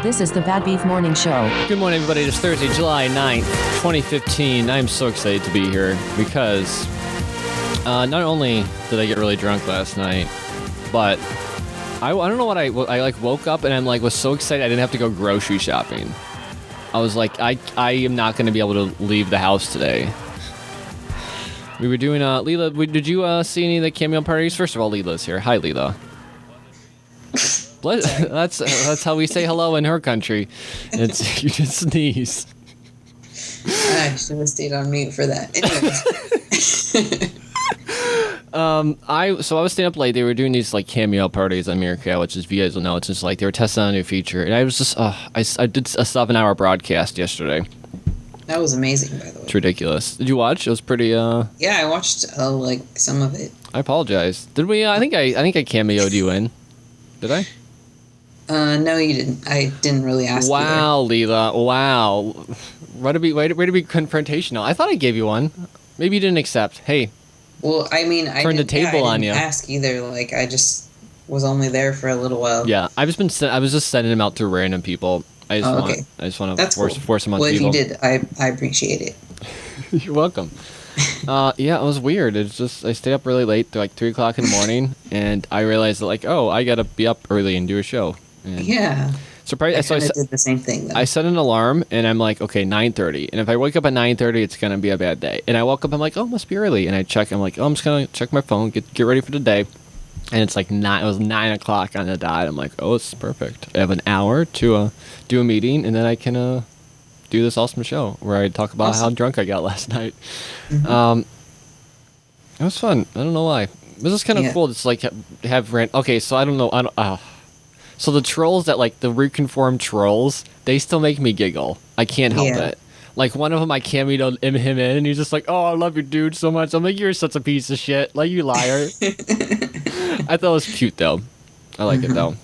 This is the Bad Beef Morning Show. Good morning, everybody. It's Thursday, July 9th, 2015. I'm so excited to be here because not only did I get really drunk last night, but I don't know what I like woke up and I'm like was so excited I didn't have to go grocery shopping. I was like, I am not going to be able to leave the house today. We were doing Leela. Did you see any of the cameo parties? First of all, Leela's here. Hi, Leela. That's how we say hello in her country. It's you just sneeze. I should have stayed on mute for that. Anyways. I was staying up late. They were doing these like cameo parties on Meerkat, which is, if you guys will know, it's just like they were testing out a new feature, and I was just I did a 7-hour broadcast yesterday. That was amazing, by the way. It's ridiculous. Did you watch? It was pretty. Yeah, I watched like some of it. I apologize. Did we? I think I cameoed you in. Did I? No, you didn't. I didn't really ask. Wow, Leela. Wow. Way to be confrontational. I thought I gave you one. Maybe you didn't accept. Hey. Well, I mean, I turned the table on you. I didn't ask either. Like, I just was only there for a little while. Yeah, I was just sending them out to random people. I just want to force them on people. Well, if you did, I appreciate it. You're welcome. Yeah, it was weird. It's just I stayed up really late, to like 3 o'clock in the morning, and I realized that like, oh, I gotta be up early and do a show. And yeah. Surprised. I did the same thing, though. I set an alarm, and I'm like, okay, 9:30. And if I wake up at 9:30, it's going to be a bad day. And I woke up, I'm like, oh, it must be early. And I check, I'm like, oh, I'm just going to check my phone, get ready for the day. And it's like, it was 9 o'clock on the dot. I'm like, oh, it's perfect. I have an hour to do a meeting, and then I can do this awesome show where I talk about how drunk I got last night. Mm-hmm. It was fun. I don't know why. This is kind of cool. It's like have rant. Okay, so I don't know. So the trolls that, like, the reconformed trolls, they still make me giggle. I can't help it. Like, one of them, I cameoed him in, and he's just like, oh, I love your dude so much. I'm like, you're such a piece of shit. Like, you liar. I thought it was cute, though. I like it, though.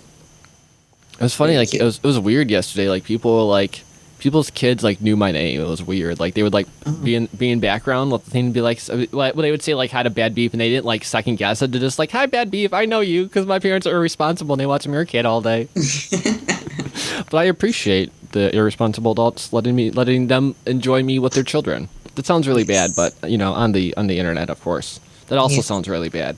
It was funny, like, it was weird yesterday. Like, people's kids, like, knew my name. It was weird. Like, they would, like, be in background. Let the thing be, like, well, they would say, like, hi to Bad Beef, and they didn't, like, second guess it. They're just like, hi, Bad Beef, I know you, because my parents are irresponsible, and they watch Meerkat all day. But I appreciate the irresponsible adults letting them enjoy me with their children. That sounds really bad, but, you know, on the internet, of course. That also sounds really bad.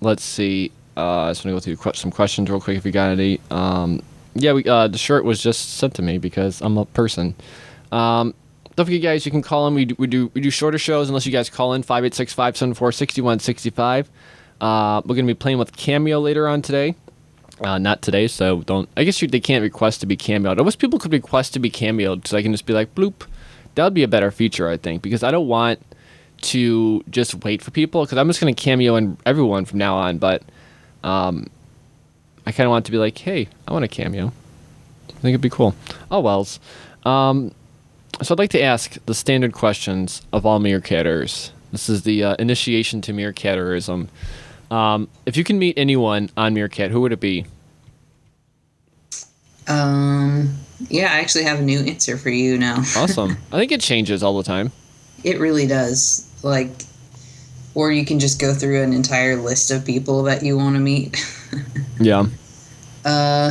Let's see. I just want to go through some questions real quick if you got any. Yeah, the shirt was just sent to me because I'm a person. Don't forget, guys, you can call in. We do shorter shows unless you guys call in 586-574-6165. We're gonna be playing with Cameo later on today. Not today, so don't. I guess they can't request to be cameoed. I wish people could request to be cameoed, so I can just be like bloop. That would be a better feature, I think, because I don't want to just wait for people because I'm just gonna cameo in everyone from now on, but. I kind of want it to be like, hey, I want a cameo. I think it'd be cool. Oh, wells. So I'd like to ask the standard questions of all Meerkatters. This is the initiation to Meerkatterism. If you can meet anyone on Meerkat, who would it be? Yeah, I actually have a new answer for you now. Awesome. I think it changes all the time. It really does. Like, or you can just go through an entire list of people that you want to meet. Yeah.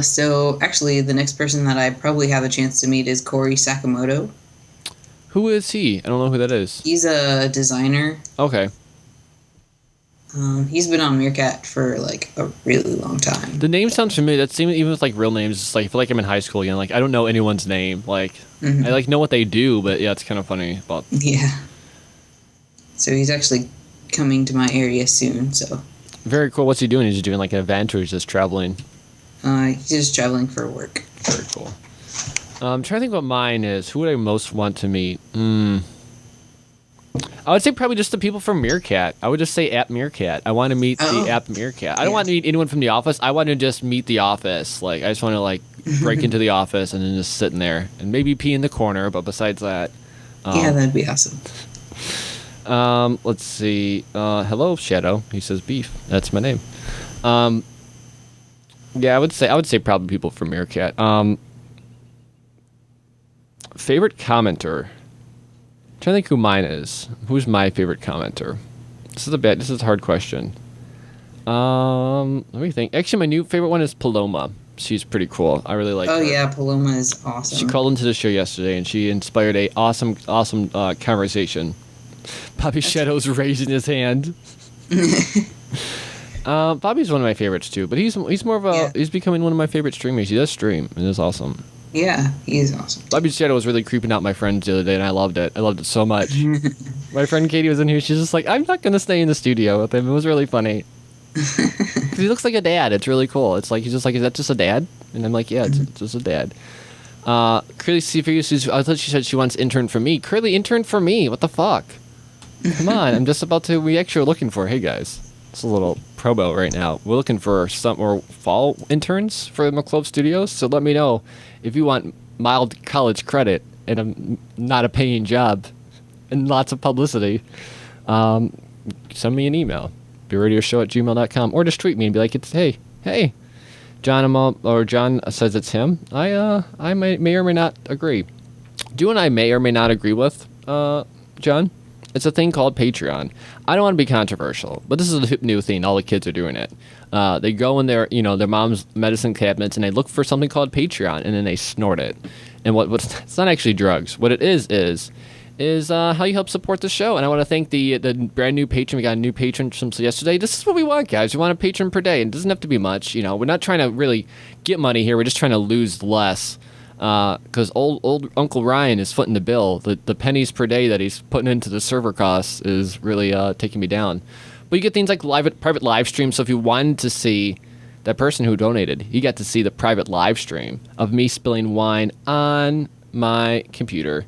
So actually, the next person that I probably have a chance to meet is Corey Sakamoto. Who is he? I don't know who that is. He's a designer. Okay. He's been on Meerkat for like a really long time. The name sounds familiar. That's even with like real names. It's like I feel like I'm in high school again. Like I don't know anyone's name. Like I like know what they do, but yeah, it's kind of funny about. Yeah. So he's actually coming to my area soon. So. Very cool. What's he doing? Is he doing like an event or he's just traveling? He's just traveling for work. Very cool. I'm trying to think what mine is. Who would I most want to meet? I would say probably just the people from Meerkat. I would just say at Meerkat. I want to meet the app Meerkat. I don't want to meet anyone from the office. I want to just meet the office. Like I just want to like break into the office and then just sit in there and maybe pee in the corner. But besides that, yeah, that'd be awesome. Let's see. Hello, Shadow. He says beef. That's my name. Yeah, I would say probably people from Meerkat. Favorite commenter. I'm trying to think who mine is. Who's my favorite commenter? This is a hard question. Let me think. Actually, my new favorite one is Paloma. She's pretty cool. I really like her. Oh yeah, Paloma is awesome. She called into the show yesterday, and she inspired a awesome conversation. Bobby Shadow's raising his hand. Bobby's one of my favorites too, but he's more of a he's becoming one of my favorite streamers. He does stream, and it's awesome. Yeah, he's awesome. Bobby Shadow was really creeping out my friends the other day, and I loved it. I loved it so much. My friend Katie was in here. She's just like, I'm not gonna stay in the studio with him. It was really funny. 'Cause he looks like a dad. It's really cool. It's like he's just like, is that just a dad? And I'm like, yeah, it's just a dad. Curly Seafuse, I thought she said she wants intern for me. Curly, intern for me. What the fuck? Come on, I'm just about to. We actually are looking for. Hey guys, it's a little promo right now. We're looking for some more fall interns for Macloves Studios. So let me know if you want mild college credit and not a paying job and lots of publicity. Send me an email. BeRadioShow@gmail.com, or just tweet me and be like, it's hey John, or John says it's him. I may or may not agree. Do and I may or may not agree with, John? It's a thing called Patreon. I don't want to be controversial, but this is a hip new thing. All the kids are doing it. They go in their mom's medicine cabinets and they look for something called Patreon, and then they snort it. And what's it's not actually drugs. What it is how you help support the show. And I want to thank the brand new patron. We got a new patron since yesterday. This is what we want, guys. We want a patron per day. It doesn't have to be much. We're not trying to really get money here. We're just trying to lose less. Because old Uncle Ryan is footing the bill. The pennies per day that he's putting into the server costs is really taking me down. But you get things like private live streams. So if you wanted to see that person who donated, you got to see the private live stream of me spilling wine on my computer.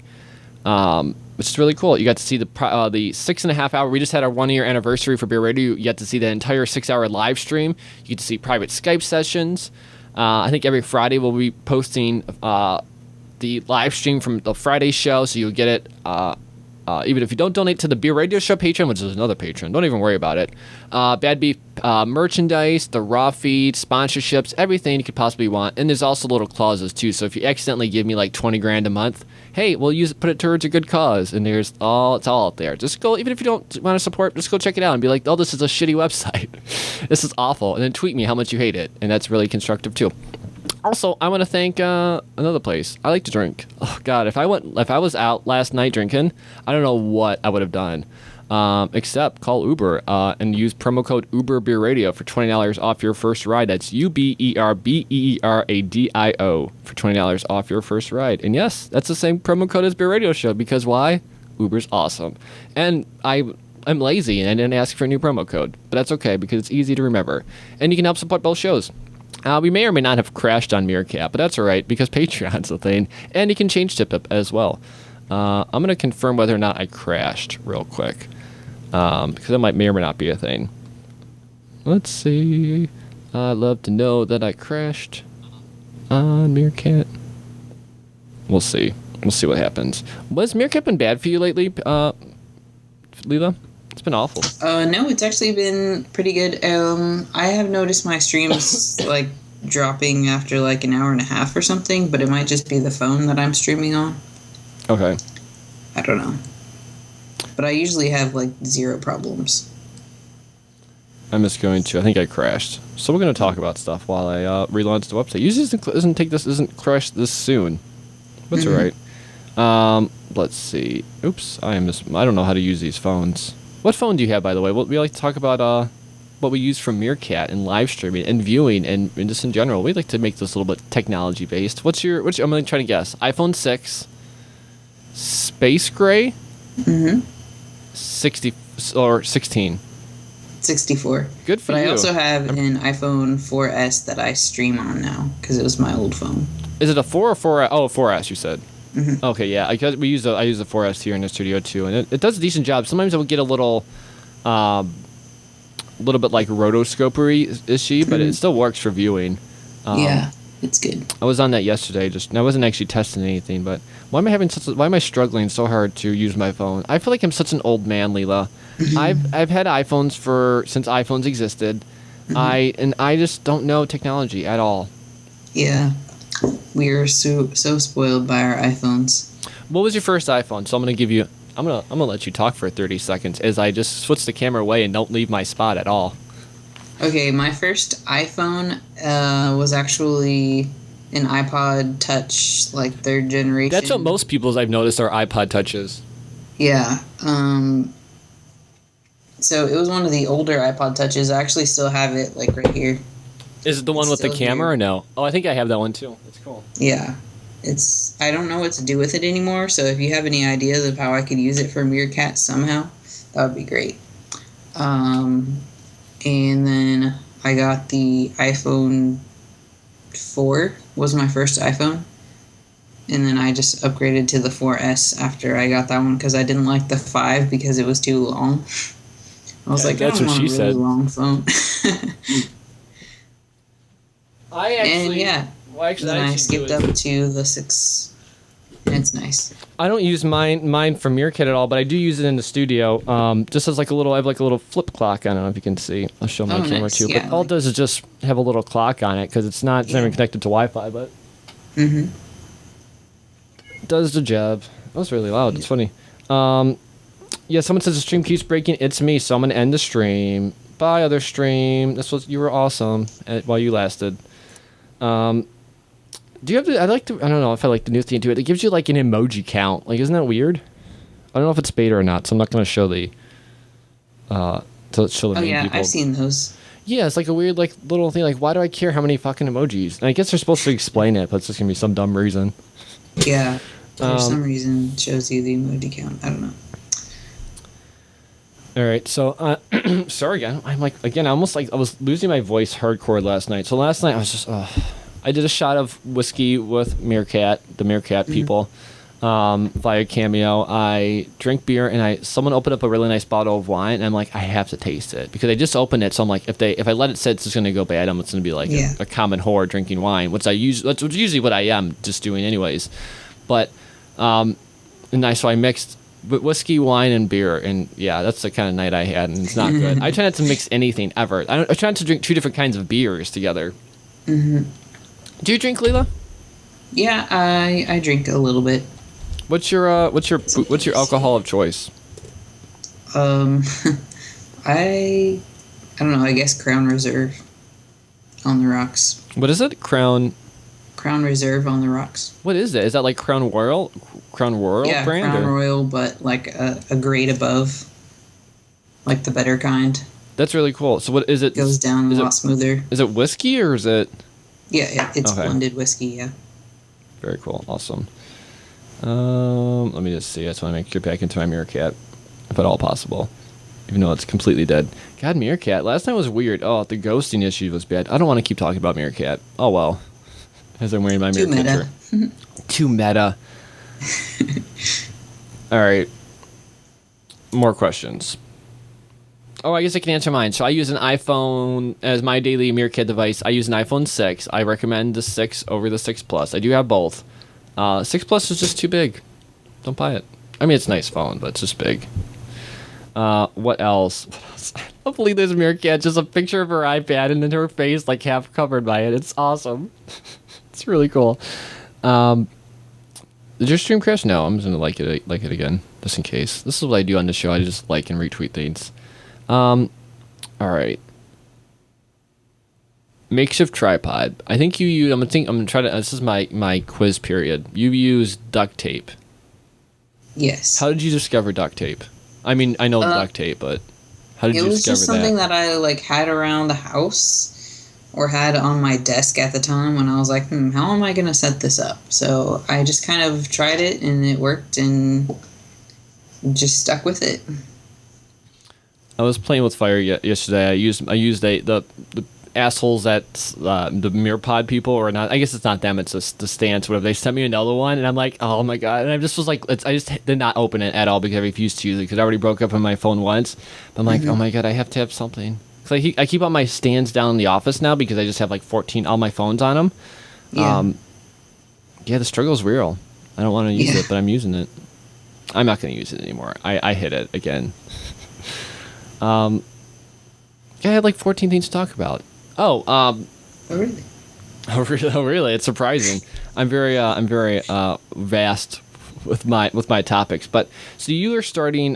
Which is really cool. You got to see the 6.5 hour. We just had our 1 year anniversary for Beer Radio. You got to see the entire 6 hour live stream. You get to see private Skype sessions. I think every Friday we'll be posting the live stream from the Friday show, so you'll get it. Even if you don't donate to the Beer Radio Show Patreon, which is another Patreon, don't even worry about it. Bad Beef merchandise, the raw feed, sponsorships, everything you could possibly want. And there's also little clauses too. So if you accidentally give me like 20 grand a month, hey, we'll put it towards a good cause. And it's all out there. Just go, even if you don't want to support, just go check it out and be like, oh, this is a shitty website. This is awful. And then tweet me how much you hate it. And that's really constructive too. Also, I want to thank another place. I like to drink. Oh God, if I was out last night drinking, I don't know what I would have done, except call Uber and use promo code UberBeerRadio for $20 off your first ride. That's UberBeerRadio for $20 off your first ride. And yes, that's the same promo code as Beer Radio Show, because why? Uber's awesome. And I'm lazy and I didn't ask for a new promo code, but that's okay because it's easy to remember. And you can help support both shows. We may or may not have crashed on Meerkat, but that's all right because Patreon's a thing, and you can change tip as well. I'm going to confirm whether or not I crashed real quick, because that may or may not be a thing. Let's see. I'd love to know that I crashed on Meerkat. We'll see. We'll see what happens. Was Meerkat been bad for you lately, Leela? It's been awful. No, it's actually been pretty good. I have noticed my streams like dropping after like an hour and a half or something, but it might just be the phone that I'm streaming on. Okay. I don't know. But I usually have like zero problems. I'm just going to. I think I crashed. So we're going to talk about stuff while I relaunch the website. Usually isn't crash this soon. That's all right. Let's see. Oops. I don't know how to use these phones. What phone do you have, by the way? We like to talk about what we use from Meerkat and live streaming and viewing and just in general. We like to make this a little bit technology based. What's your I'm going to try to guess. iPhone 6, Space Gray, 60 or 16. 64. Good for you. But I also have an iPhone 4S that I stream on now because it was my old phone. Is it a 4 or 4? Oh, 4S, you said. Okay, yeah. I use the 4S here in the studio too, and it does a decent job. Sometimes it will get a little bit like rotoscopery-ishy, but it still works for viewing. Yeah, it's good. I was on that yesterday. I wasn't actually testing anything, but why am I struggling so hard to use my phone? I feel like I'm such an old man, Leela. I've had iPhones since iPhones existed. I just don't know technology at all. Yeah. We are so spoiled by our iPhones. What was your first iPhone? So I'm gonna let you talk for 30 seconds as I just switch the camera away and don't leave my spot at all. Okay, my first iPhone was actually an iPod Touch, like third generation. That's what most people's I've noticed are iPod Touches. Yeah. So it was one of the older iPod Touches. I actually still have it, like right here. Is it the one with the still camera here. or no? Oh, I think I have that one too. That's cool. Yeah. I don't know what to do with it anymore, so if you have any ideas of how I could use it for Meerkat somehow, that would be great. And then I got the iPhone 4 was my first iPhone. And then I just upgraded to the 4S after I got that one because I didn't like the 5 because it was too long. I was like, that's I don't what want she a really said. long phone. And yeah, then I skipped up to the 6. And it's nice. I don't use mine for Meerkat at all, but I do use it in the studio. Just as like a little, I have like a little flip clock. I don't know if you can see. I'll show my camera nice. too. Yeah, but all it does is just have a little clock on it because it's not even connected to Wi-Fi, but it does the job. That was really loud. It's funny. Yeah, someone says the stream keeps breaking. It's me, so I'm gonna end the stream. Bye, other stream. You were awesome while you lasted. Do you have the? I don't know if I like the new thing to it. It gives you like an emoji count. Like, isn't that weird? I don't know if it's beta or not, so I'm not gonna show the. To show the main people. I've seen those. Yeah, it's like a weird like little thing. Like, why do I care how many fucking emojis? And I guess they're supposed to explain it, but it's just gonna be some dumb reason. Yeah, for some reason it shows you the emoji count. I don't know. All right, so sorry again. I'm like again, I was losing my voice hardcore last night. So last night I was just I did a shot of whiskey with the Meerkat people, via Cameo. I drink beer and someone opened up a really nice bottle of wine and I'm like, I have to taste it because I just opened it. So I'm like, if I let it sit, it's just gonna go bad. It's gonna be like a common whore drinking wine, that's usually what I am just doing anyways. But so I mixed whiskey, wine, and beer, and yeah, that's the kind of night I had, and it's not good. I try not to mix anything ever. I try not to drink 2 different kinds of beers together. Do you drink, Leela? Yeah, I drink a little bit. What's your alcohol of choice? I don't know. I guess Crown Reserve on the rocks. What is it? Crown Reserve on the rocks. What is it? Is that like Crown Royal Yeah, brand? Crown Royal, but like a grade above, like the better kind. That's really cool. So what is it? Goes down a lot smoother. Is it whiskey or is it? Yeah, it's blended whiskey. Yeah. Very cool. Awesome. Let me just see. I just want to make sure back into my Meerkat, if at all possible. Even though it's completely dead. God, Meerkat. Last night was weird. Oh, the ghosting issue was bad. I don't want to keep talking about Meerkat. Oh well. As I'm wearing my Meerkat shirt. Too meta. All right. More questions. Oh, I guess I can answer mine. So I use an iPhone as my daily Meerkat device. I use an iPhone 6. I recommend the 6 over the 6 Plus. I do have both. 6 Plus is just too big. Don't buy it. I mean, it's a nice phone, but it's just big. What else? I don't believe there's a Meerkat. Just a picture of her iPad and then her face like half covered by it. It's awesome. It's really cool. Did your stream crash? No, I'm just gonna like it again, just in case. This is what I do on the show. I just like and retweet things. All right. Makeshift tripod. I think you use. I'm gonna try to. This is my quiz period. You use duct tape. Yes. How did you discover duct tape? I mean, I know duct tape, but how did you discover that? It was just something that I like had around the house. Or had on my desk at the time when I was like, how am I going to set this up? So I just kind of tried it and it worked and just stuck with it. I was playing with fire yesterday. I used the assholes that the MeerPod people or not. I guess it's not them. It's just the stance. Whatever. They sent me another one and I'm like, oh my god. And I just was like, I just did not open it at all because I refused to use it because I already broke up on my phone once. But I'm like, oh my god, I have to have something. So I keep all my stands down in the office now because I just have like 14 all my phones on them. Yeah, the struggle's real. I don't want to use it, but I'm using it. I'm not going to use it anymore. I hit it again. I had like 14 things to talk about. Oh, really? Oh, really? It's surprising. I'm very vast with my topics. But so you are starting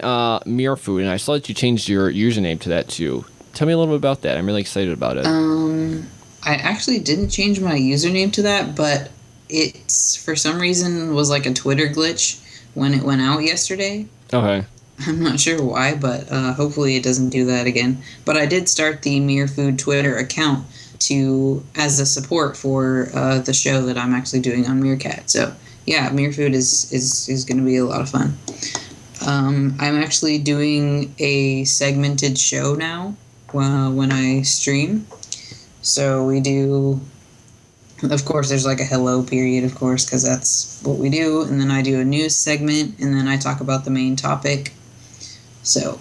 Mere Food, and I saw that you changed your username to that too. Tell me a little bit about that. I'm really excited about it. I actually didn't change my username to that, but it's for some reason was like a Twitter glitch when it went out yesterday. Okay. I'm not sure why, but hopefully it doesn't do that again. But I did start the Mere Food Twitter account as a support for the show that I'm actually doing on Meerkat. So yeah, Mere Food is going to be a lot of fun. I'm actually doing a segmented show now when I stream. So we do, of course, there's like a hello period, of course, because that's what we do. And then I do a news segment, and then I talk about the main topic. So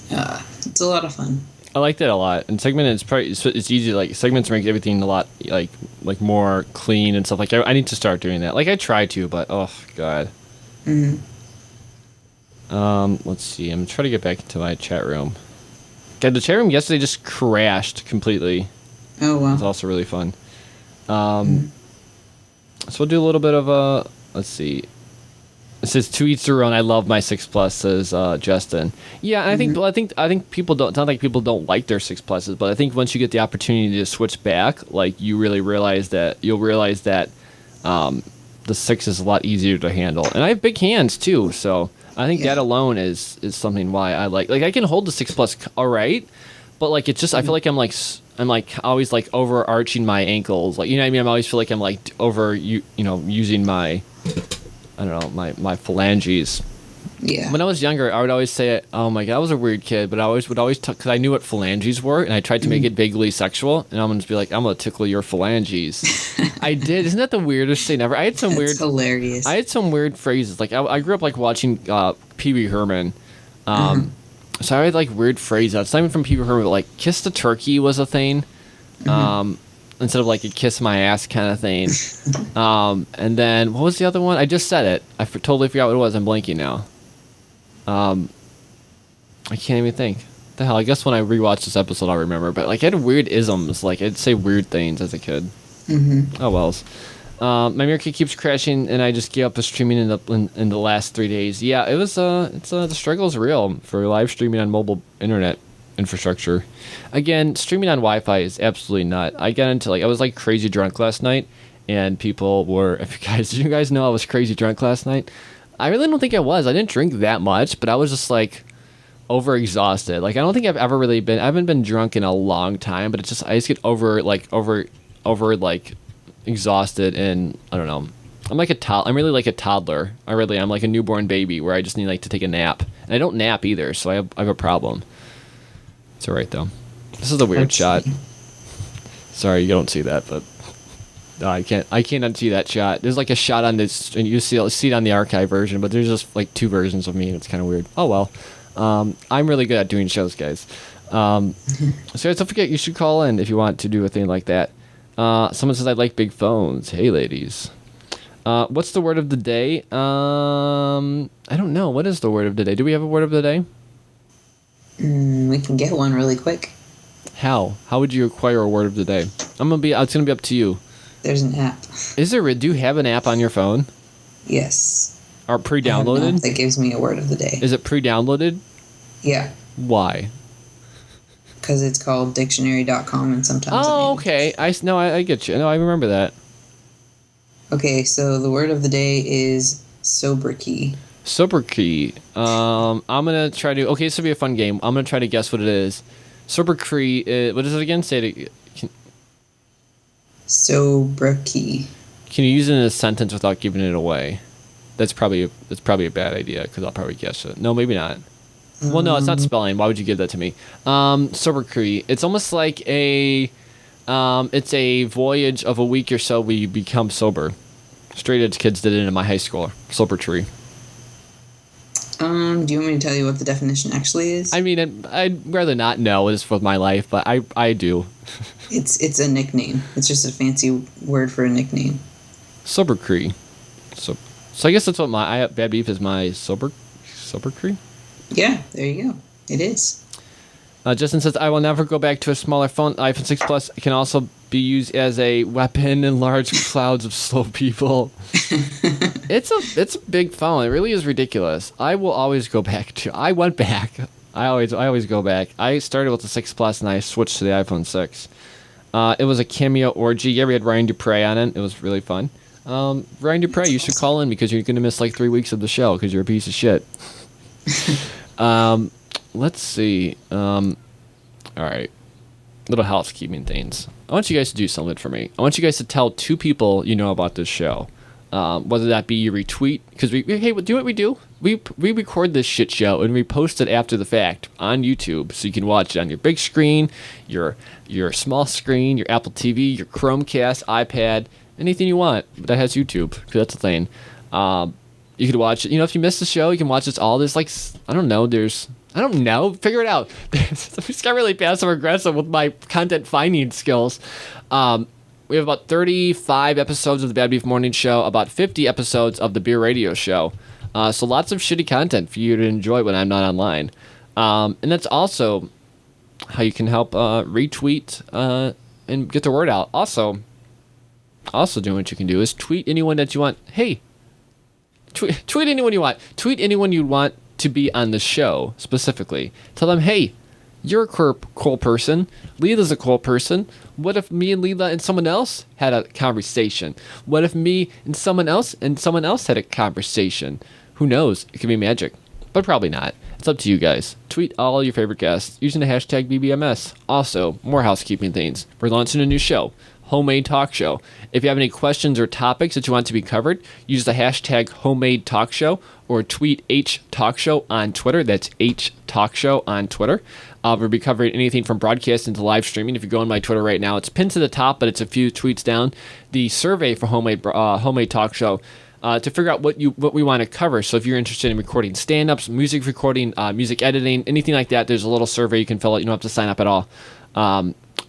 it's a lot of fun. I like that a lot. And segment it's easy. Like segments make everything a lot like more clean and stuff. Like I need to start doing that. Like I try to, but oh god. Mm-hmm. Let's see. I'm trying to get back into my chat room. God, the chat room yesterday just crashed completely. Oh wow. It's also really fun. So we'll do a little bit of let's see. It says to each their own. I love my 6+, says Justin. Yeah, and I think people don't. It's not like people don't like their 6+s, but I think once you get the opportunity to switch back, like you'll realize that the 6 is a lot easier to handle. And I have big hands too, so I think that alone is something why I like I can hold the 6+ all right, but like it's just I feel like I'm always like overarching my ankles, like you know what I mean. I always feel like I'm like using my I don't know my phalanges. Yeah. When I was younger, I would always say, "Oh my god, I was a weird kid," but I would always because I knew what phalanges were, and I tried to make it vaguely sexual, and I'm gonna just be like, "I'm gonna tickle your phalanges." I did. Isn't that the weirdest thing ever? I had some That's hilarious. I had some weird phrases. Like I grew up like watching Pee Wee Herman, so I had like weird phrases. It's not even from Pee Wee Herman, but like "kiss the turkey" was a thing. Instead of like a kiss my ass kind of thing. And then what was the other one? I just said it. I totally forgot what it was. I'm blanking now. I can't even think. What the hell? I guess when I rewatch this episode, I'll remember. But like I had weird isms. Like I'd say weird things as a kid. Oh wells. My Meerkat keeps crashing, and I just gave up the streaming in the last 3 days. Yeah, it was. The struggle is real for live streaming on mobile internet infrastructure. Again, streaming on Wi-Fi is absolutely not. I got into I was like crazy drunk last night, and people were. Did you guys know I was crazy drunk last night? I really don't think I was. I didn't drink that much, but I was just like over exhausted. Like I don't think I've ever really been. I haven't been drunk in a long time, but it's just I just get over exhausted, and I don't know. I'm really like a toddler. I'm like a newborn baby where I just need to take a nap, and I don't nap either, so I have a problem. It's all right though. This is a weird shot. Sorry, you don't see that, but I can't unsee that shot. There's like a shot on this, and you see it on the archive version, but there's just like 2 versions of me, and it's kind of weird. Oh well. I'm really good at doing shows, guys. So don't forget, you should call in if you want to do a thing like that. Someone says I like big phones. Hey, ladies. What's the word of the day? I don't know. What is the word of the day? Do we have a word of the day? We can get one really quick. How? How would you acquire a word of the day? It's gonna be up to you. There's an app. Is there? Do you have an app on your phone? Yes. Or pre-downloaded? An app that gives me a word of the day. Is it pre-downloaded? Yeah. Why? Because it's called dictionary.com, and sometimes. Oh, okay. I get you. No, I remember that. Okay, so the word of the day is sobriquet. Sobriquet. I'm gonna try to. Okay, this will be a fun game. I'm gonna try to guess what it is. Sobriquet. What is it again? Say it. Sobriquet. Can you use it in a sentence without giving it away? That's probably a bad idea because I'll probably guess it. No, maybe not. Well, no, it's not spelling. Why would you give that to me? Sobriquet. It's almost like it's a voyage of a week or so where you become sober. Straight edge kids did it in my high school. Sober tree. Do you want me to tell you what the definition actually is? I mean, I'd rather not know this for my life, but I do. It's a nickname. It's just a fancy word for a nickname. Sobriquet. So I guess that's what my bad beef is. My sobriquet. Yeah, there you go. It is. Justin says, I will never go back to a smaller phone. iPhone 6 Plus can also be used as a weapon in large clouds of slow people. It's a big phone. It really is ridiculous. I will always go back to. I went back I always go back. I started with the 6 Plus and I switched to the iPhone 6. It was a cameo orgy. Yeah, we had Ryan Dupre on it. It was really fun. Ryan Dupre, you should call in because you're going to miss like 3 weeks of the show because you're a piece of shit. Let's see. All right. Little housekeeping things. I want you guys to do something for me. I want you guys to tell 2 people you know about this show. Whether that be you retweet, because we do what we do. We record this shit show and we post it after the fact on YouTube, so you can watch it on your big screen, your small screen, your Apple TV, your Chromecast, iPad, anything you want that has YouTube, because that's the thing. You could watch it. You know, if you missed the show, you can watch this all. There's like, I don't know, figure it out. I just got really passive aggressive with my content finding skills. We have about 35 episodes of the Bad Beef Morning Show, about 50 episodes of the Beer Radio Show. So lots of shitty content for you to enjoy when I'm not online. And that's also how you can help retweet and get the word out. Also doing what you can do is tweet anyone that you want. Hey, tweet anyone you want. Tweet anyone you want to be on the show specifically. Tell them, hey, you're a cool person. Leela's a cool person. What if me and Leela and someone else had a conversation? What if me and someone else had a conversation? Who knows? It could be magic, but probably not. It's up to you guys. Tweet all your favorite guests using the hashtag BBMS. Also, more housekeeping things. We're launching a new show, Homemade Talk Show. If you have any questions or topics that you want to be covered, use the hashtag Homemade Talk Show or tweet H Talk Show on Twitter. That's H Talk Show on Twitter. We'll be covering anything from broadcasting to live streaming. If you go on my Twitter right now, it's pinned to the top, but it's a few tweets down. The survey for Homemade Talk Show to figure out what we want to cover. So if you're interested in recording stand-ups, music recording, music editing, anything like that, there's a little survey you can fill out. You don't have to sign up at all.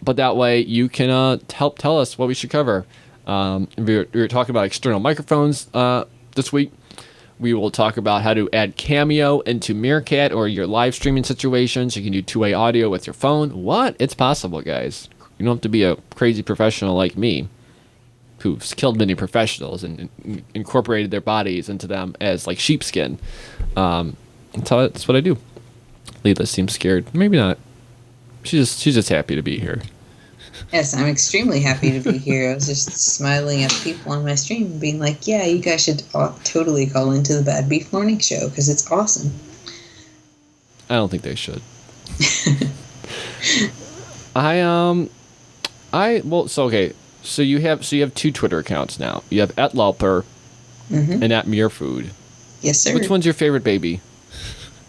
But that way you can help tell us what we should cover. We were talking about external microphones this week. We will talk about how to add Cameo into Meerkat or your live streaming situations. You can do two-way audio with your phone. What? It's possible, guys. You don't have to be a crazy professional like me, who's killed many professionals and incorporated their bodies into them as like sheepskin. That's what I do. Leela seems scared. Maybe not. She's just happy to be here. Yes, I'm extremely happy to be here. I was just smiling at people on my stream, being like, "Yeah, you guys should totally call into the Bad Beef Morning Show because it's awesome." I don't think they should. So you have 2 Twitter accounts now. You have @Lelper and @Muirfood. Yes, sir. Which one's your favorite baby?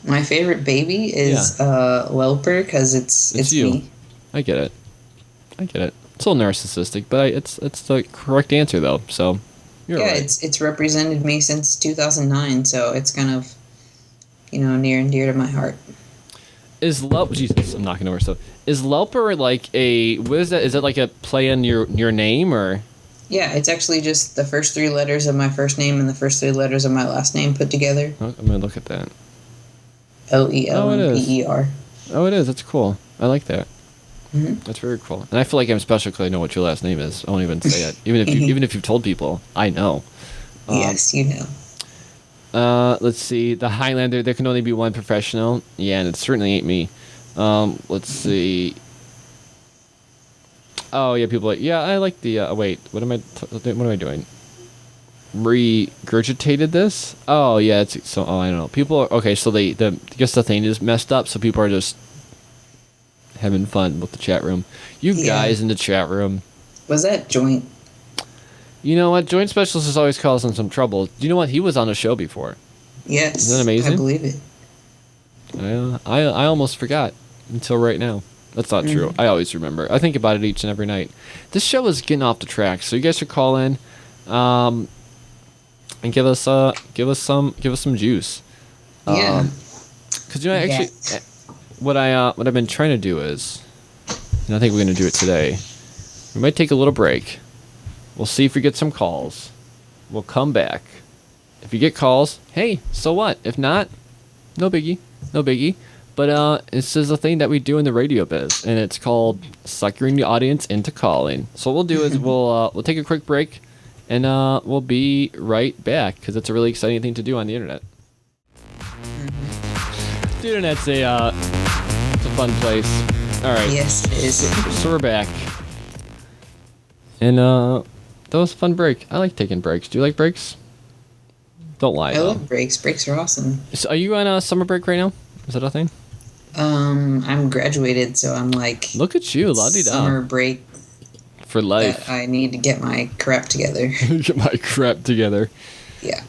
My favorite baby is Lelper because it's you. me. I get it. It's a little narcissistic, but it's the correct answer though. So you're right. It's represented me since 2009, so it's kind of near and dear to my heart. Jesus, I'm knocking over stuff. Is Lelper like what is that? Is it like a play on your name or? Yeah, it's actually just the first 3 letters of my first name and the first 3 letters of my last name put together. Oh, I'm gonna look at that. Lelper. Oh, it is. That's cool. I like that. Mm-hmm. That's very cool. And I feel like I'm special because I know what your last name is. I won't even say it. Even if you've told people, I know. Yes, you know. Let's see. The Highlander, there can only be one professional. Yeah, and it certainly ain't me. Let's see. Oh, yeah, people are like, yeah, I like the, wait, what am I doing? Regurgitated this? Oh, yeah, I don't know. People are, okay, so I guess the thing is messed up, so people are just having fun with the chat room. You guys in the chat room. Was that Joint? You know what? Joint Specialist is always causing some trouble. Do you know what? He was on the show before. Yes. Isn't that amazing? I believe it. I almost forgot until right now. That's not true. I always remember. I think about it each and every night. This show is getting off the track, so you guys should call in, and give us some juice. Yeah. Because actually, what I've been trying to do is, and I think we're gonna do it today. We might take a little break. We'll see if we get some calls. We'll come back. If you get calls, hey, so what? If not, no biggie. But this is a thing that we do in the radio biz, and it's called suckering the audience into calling. So what we'll do is we'll take a quick break, and we'll be right back because it's a really exciting thing to do on the internet. The internet's it's a fun place. All right. Yes, it is. So we're back. And that was a fun break. I like taking breaks. Do you like breaks? Don't lie. I love breaks. Breaks are awesome. So are you on a summer break right now? Is that a thing? I'm graduated, so I'm like. Look at you, la-di-da. Summer break For life. that I need to get my crap together. Get my crap together. Yeah.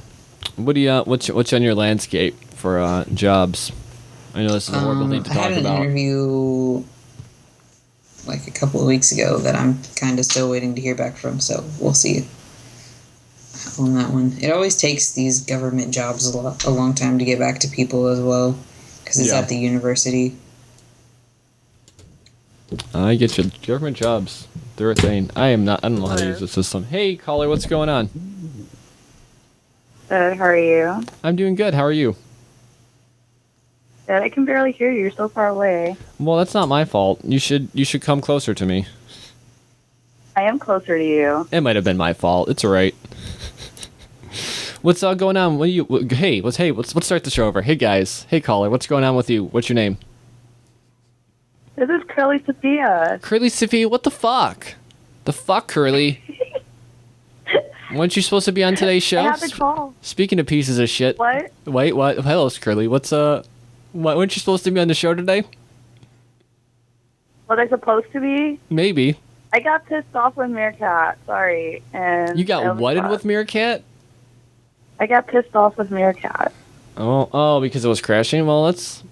What do you? What's on your landscape for jobs? I know this is a horrible thing to I talk had an about. interview like a couple of weeks ago that I'm kind of still waiting to hear back from, so we'll see on that one. It always takes these government jobs a long time to get back to people as well, because it's at the university. I get you. Government jobs, they're a thing. I don't know how to use the system. Hey, caller, what's going on? Good, how are you? I'm doing good. How are you? Good, I can barely hear you. You're so far away. Well, that's not my fault. You should come closer to me. I am closer to you. It might have been my fault. It's alright. What's going on? Let's start the show over. Hey guys. Hey caller. What's going on with you? What's your name? This is Curly Sophia. Curly Sophia. What the fuck? The fuck, Curly? Weren't you supposed to be on today's show? I have to call. Speaking of pieces of shit. What? Wait, what? Hello, Curly. Weren't you supposed to be on the show today? Was I supposed to be? Maybe. I got pissed off with Meerkat. Sorry. And You got I was whatted upset. with Meerkat? I got pissed off with Meerkat. Oh, because it was crashing? Well, sounds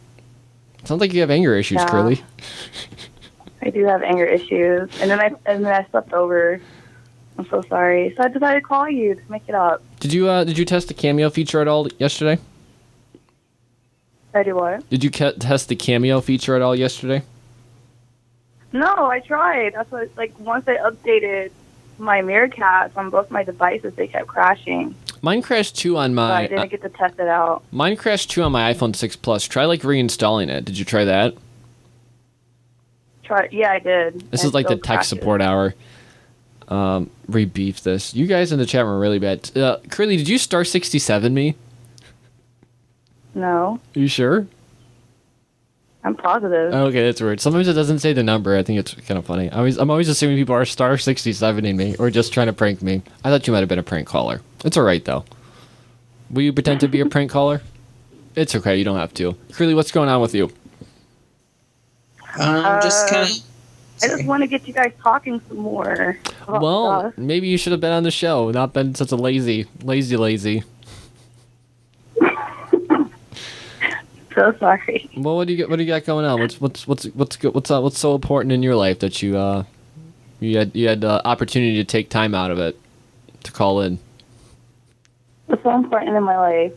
like you have anger issues, Yeah. Curly. I do have anger issues. And then I slept over. I'm so sorry. So I decided to call you to make it up. Did you test the Cameo feature at all yesterday? I do what? Did you test the Cameo feature at all yesterday? No, I tried. That's what, once I updated my Meerkats on both my devices, they kept crashing. Mine crashed too on But I my. didn't get to test it out. Mine crashed too on my iPhone 6 Plus. Try reinstalling it. Did you try that? Yeah, I did. This And is like the still tech crashes. support hour. Rebeef this. You guys in the chat room are really bad. Curly, did you star 67 me? No, Are you sure? I'm positive. Okay, that's weird. Sometimes it doesn't say the number. I think it's kind of funny. I'm always assuming people are star 67ing me or just trying to prank me. I thought you might have been a prank caller. It's alright though. Will you pretend to be a prank caller? It's okay. You don't have to. Curly, what's going on with you? Just kind of. I just want to get you guys talking some more. about Well, stuff. maybe you should have been on the show, not been such a lazy. So sorry. Well, what do you got going on? What's so important in your life that you had the opportunity to take time out of it to call in? What's so important in my life?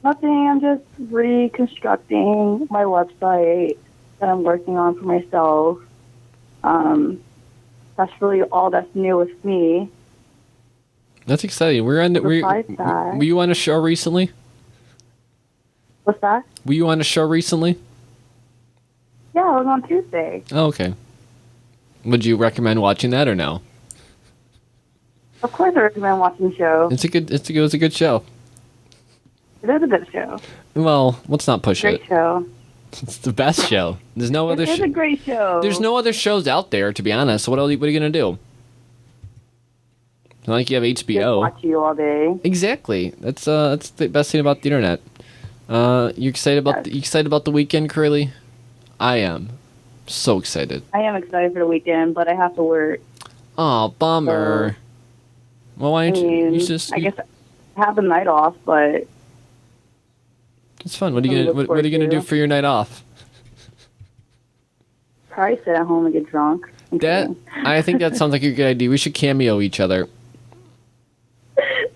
Nothing. I'm just reconstructing my website that I'm working on for myself. That's really all that's new with me. That's exciting. Were you on a show recently? What's that? Were you on a show recently? Yeah, I was on Tuesday. Oh, okay. Would you recommend watching that or no? Of course, I recommend watching the show. It was a good show. It is a good show. Well, let's not push Great it. show. It's the best show. There's no other. It is a great show. There's no other shows out there, to be honest. So what are you gonna do? It's not like you have Just HBO. watch you all day. Exactly. That's the best thing about the internet. You excited about the weekend, Curly? I am. So excited. I am excited for the weekend, but I have to work. Oh, bummer. Well, why I don't mean, you just? I guess I have the night off, but It's fun. What are you look what are you gonna forward do to. for your night off? probably sit at home and get drunk. I'm kidding. I think that sounds like a good idea. We should cameo each other.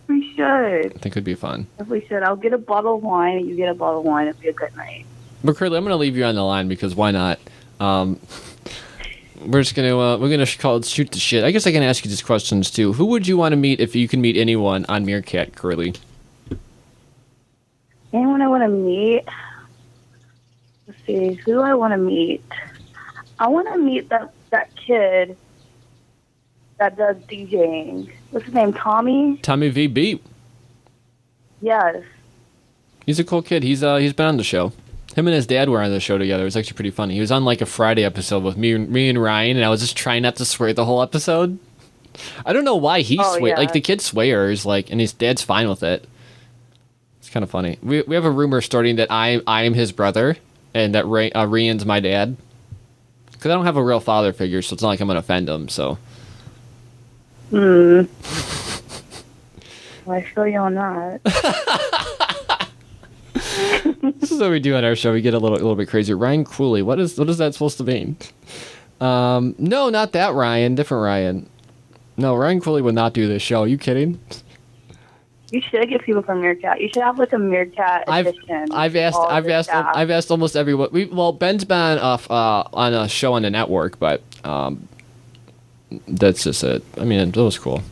We should. I think it'd be fun. If we should, I'll get a bottle of wine and you get a bottle of wine. It'll be a good night. But Curly, I'm gonna leave you on the line because why not? We're just gonna call it shoot the shit. I guess I can ask you these questions too. Who would you want to meet if you can meet anyone on Meerkat, Curly? Anyone I want to meet? Let's see. Who do I want to meet? I want to meet that kid that does DJing. What's his name? Tommy? Tommy V Beat. Yes. He's a cool kid. He's been on the show. Him and his dad were on the show together. It was actually pretty funny. He was on like a Friday episode with me and Ryan, and I was just trying not to swear the whole episode. I don't know why he yeah. like the kid swears, like, and his dad's fine with it. It's kind of funny. We have a rumor starting that I am his brother, and that Ryan's my dad. Because I don't have a real father figure, so it's not like I'm gonna offend him. So. Well, I feel you on that. This is what we do on our show. We get a little bit crazy. Ryan Cooley. What is that supposed to mean? No, not that Ryan. Different Ryan. No, Ryan Cooley would not do this show. Are you kidding? You should get people from Meerkat. You should have like a Meerkat edition. I've asked almost everyone. Ben's been on a show on the network, but that's just it. I mean, it was cool.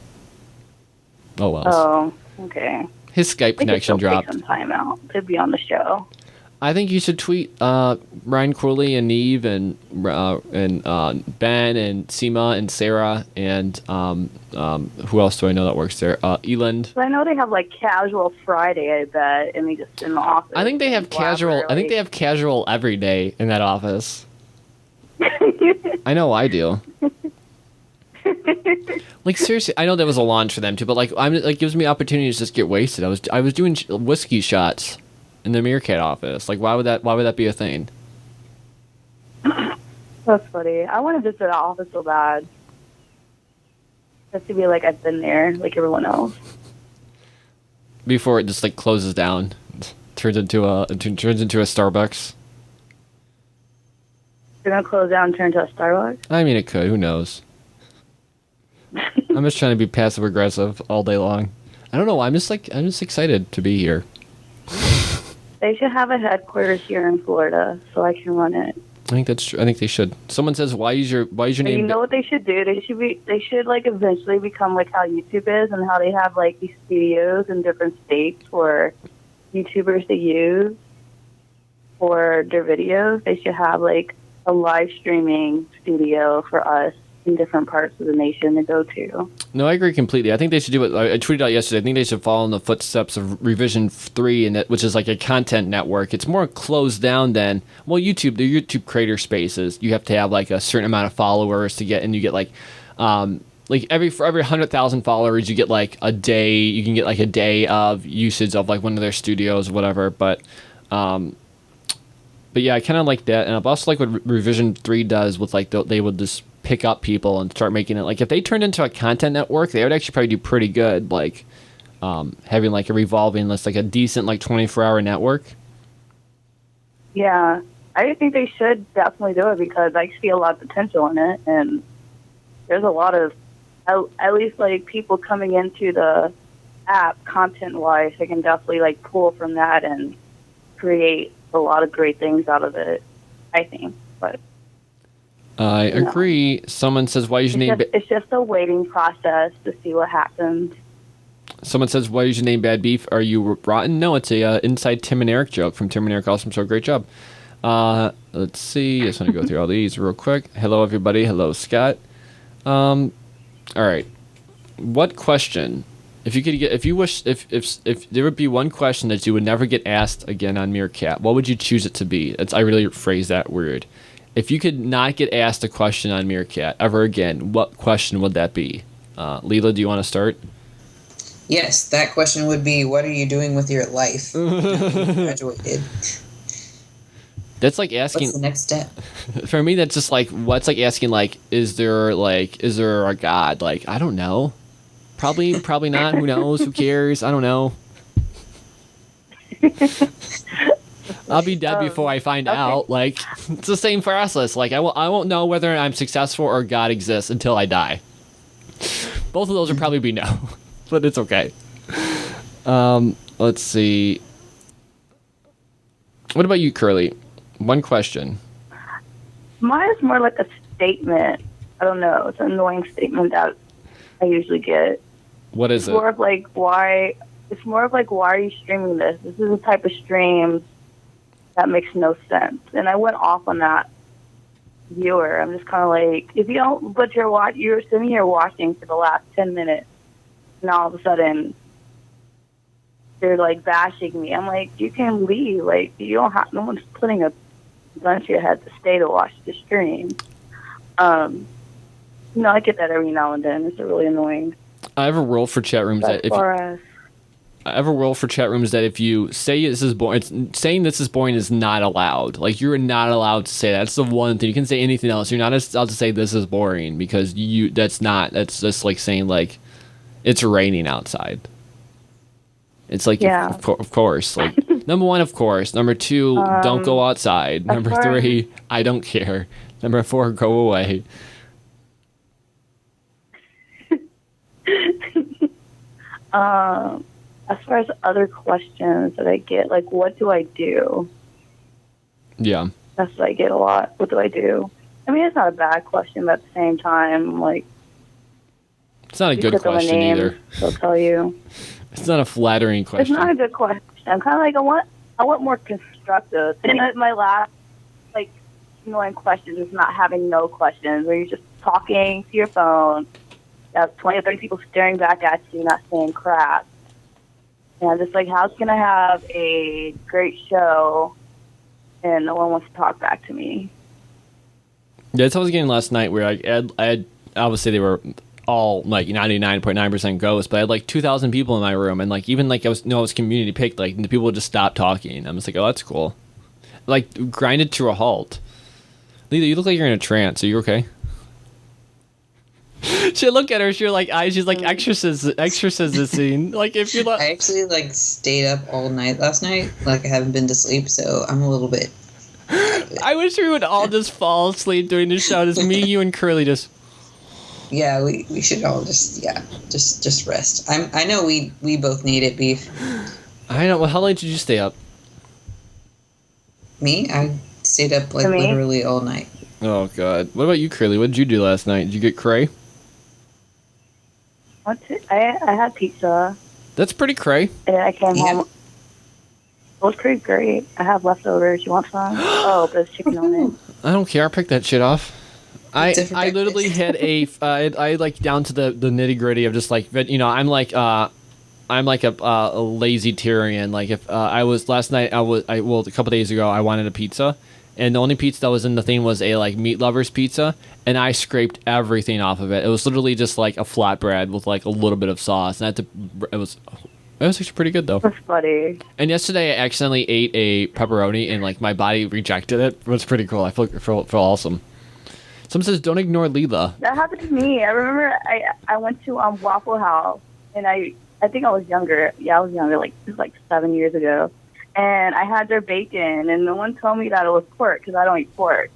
Oh well. Oh, okay. His Skype connection dropped. Take some time out to be on the show. I think you should tweet Ryan Cooley and Neve and Ben and Seema and Sarah and who else do I know that works there? Eland. So I know they have like casual Friday, I bet, and they just in the office. I think they have casual. I think they have casual every day in that office. I know I do. Like seriously, I know that was a launch for them too, but like it gives me opportunities to just get wasted. I was doing whiskey shots in the Meerkat office. Like why would that be a thing? That's funny. I want to visit the office so bad. Just to be like I've been there, like everyone else. Before it just like closes down, turns into a Starbucks. They're gonna close down and turn to a Starbucks. I mean, it could. Who knows? I'm just trying to be passive aggressive all day long. I don't know. I'm just excited to be here. They should have a headquarters here in Florida so I can run it. I think that's true. I think they should. Someone says, "Why is your name?" You know what they should do? They should like eventually become like how YouTube is and how they have like these studios in different states for YouTubers to use for their videos. They should have like a live streaming studio for us in different parts of the nation to go to. No, I agree completely. I think they should do it. I tweeted out yesterday. I think they should follow in the footsteps of Revision 3, which is like a content network. It's more closed down than YouTube. The YouTube creator spaces. You have to have like a certain amount of followers to get, and you get like for every 100,000 followers, you get like a day. You can get like a day of usage of like one of their studios, or whatever. But yeah, I kind of like that, and I also like what Revision 3 does with like they would just pick up people and start making it like if they turned into a content network, they would actually probably do pretty good. Like having like a revolving list, like a decent like 24-hour network. Yeah, I think they should definitely do it because I see a lot of potential in it, and there's a lot of at least like people coming into the app content-wise. They can definitely like pull from that and create a lot of great things out of it, I think. But I agree. Someone says, "Why is your name?" It's just a waiting process to see what happens. Someone says, "Why is your name Bad Beef? Are you rotten?" No, it's a inside Tim and Eric joke from Tim and Eric. Awesome show, great job. Let's see. I just want to go through all these real quick. Hello, everybody. Hello, Scott. All right. What question? If there would be one question that you would never get asked again on Meerkat, what would you choose it to be? I really phrased that weird. If you could not get asked a question on Meerkat ever again, what question would that be? Leela, do you want to start? Yes, that question would be, what are you doing with your life? Now that you graduated. That's like asking. What's the next step? For me, that's just like what's like asking like, is there a God? Like, I don't know. Probably not. Who knows? Who cares? I don't know. I'll be dead before I find out. Like, it's the same process. Like, I won't know whether I'm successful or God exists until I die. Both of those would probably be no, but it's okay. Let's see. What about you, Curly? One question. Mine is more like a statement. I don't know. It's an annoying statement that I usually get. What is it? It's more of like, why are you streaming this? This is a type of stream that makes no sense. And I went off on that viewer. I'm just kind of like, if you don't, but you're sitting here watching for the last 10 minutes, and all of a sudden they're like bashing me. I'm like, you can leave. Like, you don't have. No one's putting a gun to your head to stay to watch the stream. I get that every now and then. It's really annoying. I have a rule for chat rooms But I have a rule for chat rooms that if you say this is boring, saying this is boring is not allowed. Like, you're not allowed to say that. That's the one thing. You can say anything else. You're not allowed to say this is boring because that's just like saying like it's raining outside. It's like, yeah. of course. Like, number one, of course. Number two, don't go outside. Number three, I don't care. Number four, go away. As far as other questions that I get, like, what do I do? Yeah. That's what I get a lot. What do I do? I mean, it's not a bad question, but at the same time, like... It's not a good question either. They'll tell you. It's not a flattering question. It's not a good question. I'm kind of like, I want more constructive. And my last, like, annoying question is not having no questions, where you're just talking to your phone. You have 20 or 30 people staring back at you, not saying crap. And I'm just like, how's going to have a great show and no one wants to talk back to me? Yeah, that's what I was getting last night, where I had obviously they were all like 99.9% ghosts, but I had like 2,000 people in my room, and like even like I was community picked, like the people would just stop talking. I'm just like, oh, that's cool. Like, grinded to a halt. Lita, you look like you're in a trance. Are you okay? She look at her. She's like exorcism. Like, if you I actually like stayed up all night last night. Like, I haven't been to sleep, so I'm a little bit. I wish we would all just fall asleep during the show. Just me, you, and Curly just. Yeah, we should all just rest. I know we both need it, Beef. I know. Well, how late did you stay up? Me? I stayed up like literally all night. Oh God. What about you, Curly? What did you do last night? Did you get cray? I had pizza. That's pretty cray. And I came home. It was pretty great. I have leftovers. You want some? Oh, there's chicken on it. I don't care. I'll pick that shit off. I literally had I like down to the nitty gritty of just like, I'm like a lazy Tyrian. Like, if I was last night, a couple days ago, I wanted a pizza, and the only pizza that was in the thing was a like meat lovers pizza, and I scraped everything off of it. It was literally just like a flatbread with like a little bit of sauce, and it was actually pretty good though. That's funny. And yesterday I accidentally ate a pepperoni, and like my body rejected it. It was pretty cool. I feel awesome. Someone says, don't ignore Leela. That happened to me. I remember I went to Waffle House, and I think I was younger. Yeah, I was younger, like it was like 7 years ago. And I had their bacon, and no one told me that it was pork because I don't eat pork.